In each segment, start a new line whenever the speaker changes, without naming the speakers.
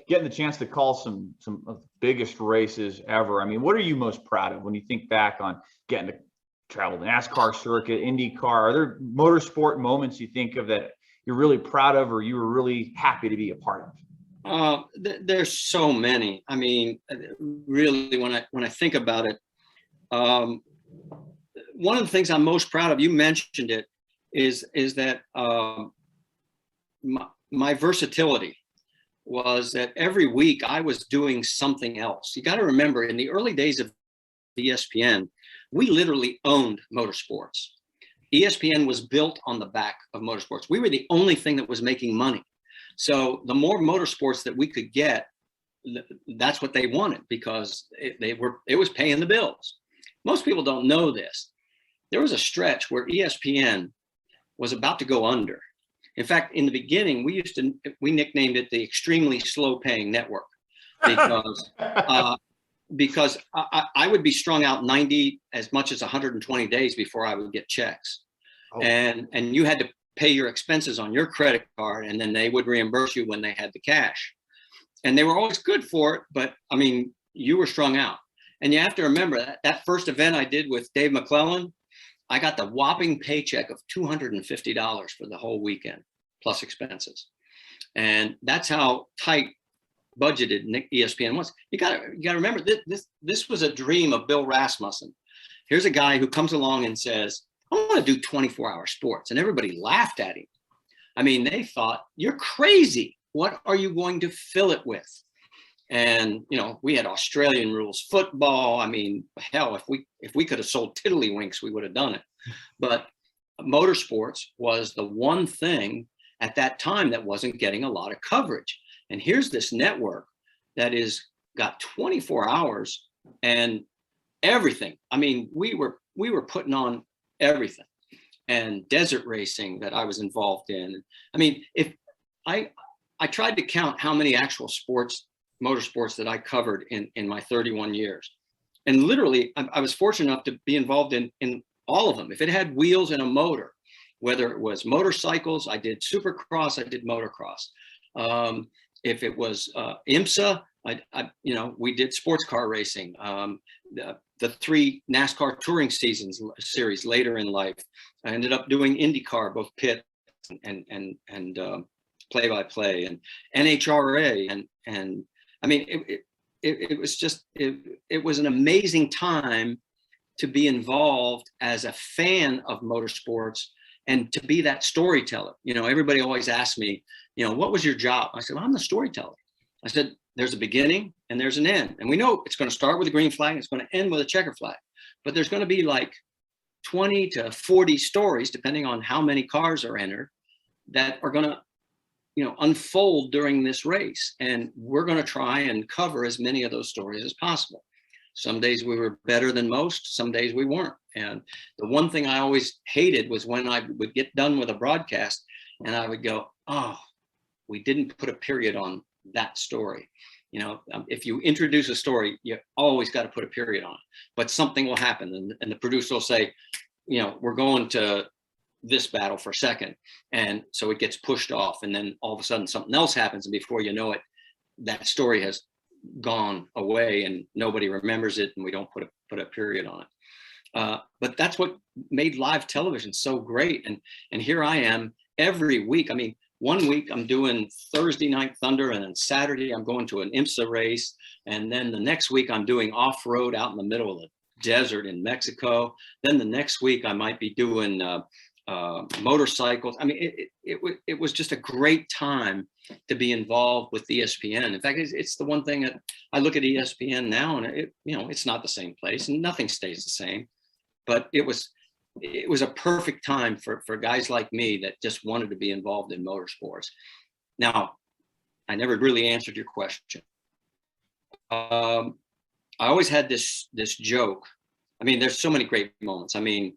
getting the chance to call some of the biggest races ever. I mean, what are you most proud of when you think back on getting to travel the NASCAR circuit, IndyCar? Are there motorsport moments you think of that you're really proud of, or you were really happy to be a part of?
There's so many. I mean, really, when I think about it, one of the things I'm most proud of, you mentioned it, is that my versatility was that every week I was doing something else. You got to remember, in the early days of ESPN, we literally owned motorsports. ESPN was built on the back of motorsports. We were the only thing that was making money. So the more motorsports that we could get, that's what they wanted, because it was paying the bills. Most people don't know this. There was a stretch where ESPN was about to go under. In fact, in the beginning, we nicknamed it the extremely slow paying network, because I would be strung out 90 as much as 120 days before I would get checks. Oh. And you had to pay your expenses on your credit card, and then they would reimburse you when they had the cash. And they were always good for it, but I mean, you were strung out. And you have to remember that first event I did with Dave McClellan, I got the whopping paycheck of $250 for the whole weekend, plus expenses. And that's how tight budgeted ESPN was. You got to remember, this was a dream of Bill Rasmussen. Here's a guy who comes along and says, I want to do 24-hour sports. And everybody laughed at him. I mean, they thought, you're crazy. What are you going to fill it with? And, you know, we had Australian rules football. I mean, hell, if we could have sold tiddlywinks, we would have done it. But motorsports was the one thing at that time that wasn't getting a lot of coverage. And here's this network that is got 24 hours and everything. I mean, we were putting on everything, and desert racing that I was involved in. I mean, if I tried to count how many actual motorsports that I covered in my 31 years. And literally, I was fortunate enough to be involved in all of them. If it had wheels and a motor, whether it was motorcycles, I did supercross, I did motocross. If it was IMSA, we did sports car racing. The 3 NASCAR touring series later in life, I ended up doing IndyCar, both pit and play-by-play, and NHRA, and I mean, it was just, it was an amazing time to be involved as a fan of motorsports and to be that storyteller. You know, everybody always asks me, you know, what was your job? I said, well, I'm the storyteller. I said, there's a beginning and there's an end. And we know it's going to start with a green flag and it's going to end with a checker flag. But there's going to be like 20 to 40 stories, depending on how many cars are entered, that are going to, you know, unfold during this race. And we're going to try and cover as many of those stories as possible. Some days we were better than most, some days we weren't. And the one thing I always hated was when I would get done with a broadcast and I would go, oh, we didn't put a period on that story. You know, if you introduce a story, you always got to put a period on it. But something will happen, and the producer will say, you know, we're going to this battle for second. And so it gets pushed off, and then all of a sudden something else happens, and before you know it, that story has gone away and nobody remembers it, and we don't put a period on it. But that's what made live television so great. And here I am every week. I mean, one week I'm doing Thursday Night Thunder, and then Saturday I'm going to an IMSA race. And then the next week I'm doing off-road out in the middle of the desert in Mexico. Then the next week I might be doing motorcycles. I mean, it was just a great time to be involved with ESPN. In fact, it's the one thing that I look at ESPN now, and it's not the same place, and nothing stays the same. But it was a perfect time for guys like me that just wanted to be involved in motorsports. Now, I never really answered your question. I always had this joke. I mean, there's so many great moments. I mean,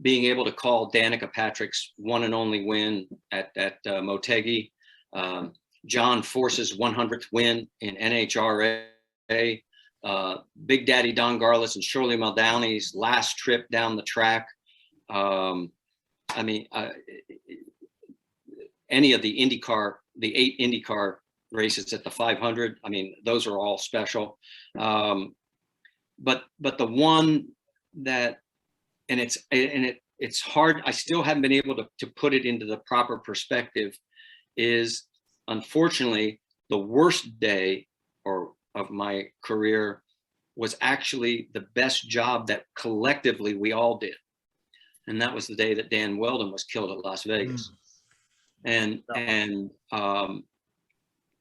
being able to call Danica Patrick's one and only win at Motegi, John Force's 100th win in NHRA, Big Daddy Don Garlis and Shirley Muldowney's last trip down the track. Any of the IndyCar, the 8 IndyCar races at the 500. I mean, those are all special. But the one that, and it's hard. I still haven't been able to put it into the proper perspective, is unfortunately the worst day of my career was actually the best job that collectively we all did. And that was the day that Dan Weldon was killed at Las Vegas. And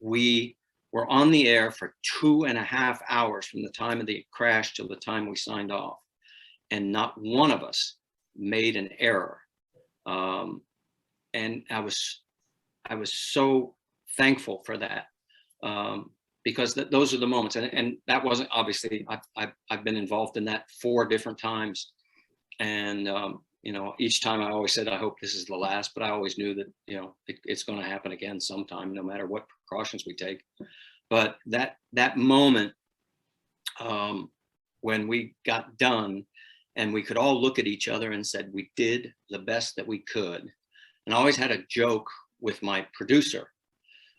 we were on the air for 2.5 hours from the time of the crash till the time we signed off. And not one of us made an error. And I was so thankful for that, because those are the moments. And that wasn't, obviously, I've been involved in that 4 different times. And, you know, each time I always said, I hope this is the last, but I always knew that, you know, it's going to happen again sometime, no matter what precautions we take. But that moment, when we got done and we could all look at each other and said, we did the best that we could. And I always had a joke with my producer,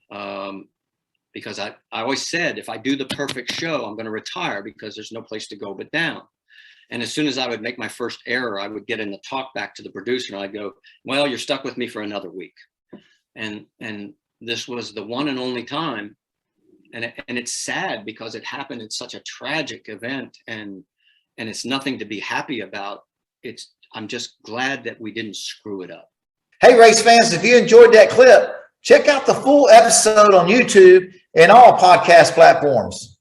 because I always said, if I do the perfect show, I'm going to retire, because there's no place to go but down. And as soon as I would make my first error, I would get in the talk back to the producer and I'd go, well, you're stuck with me for another week. And this was the one and only time. And it's sad because it happened in such a tragic event, and it's nothing to be happy about. I'm just glad that we didn't screw it up.
Hey, race fans, if you enjoyed that clip, check out the full episode on YouTube and all podcast platforms.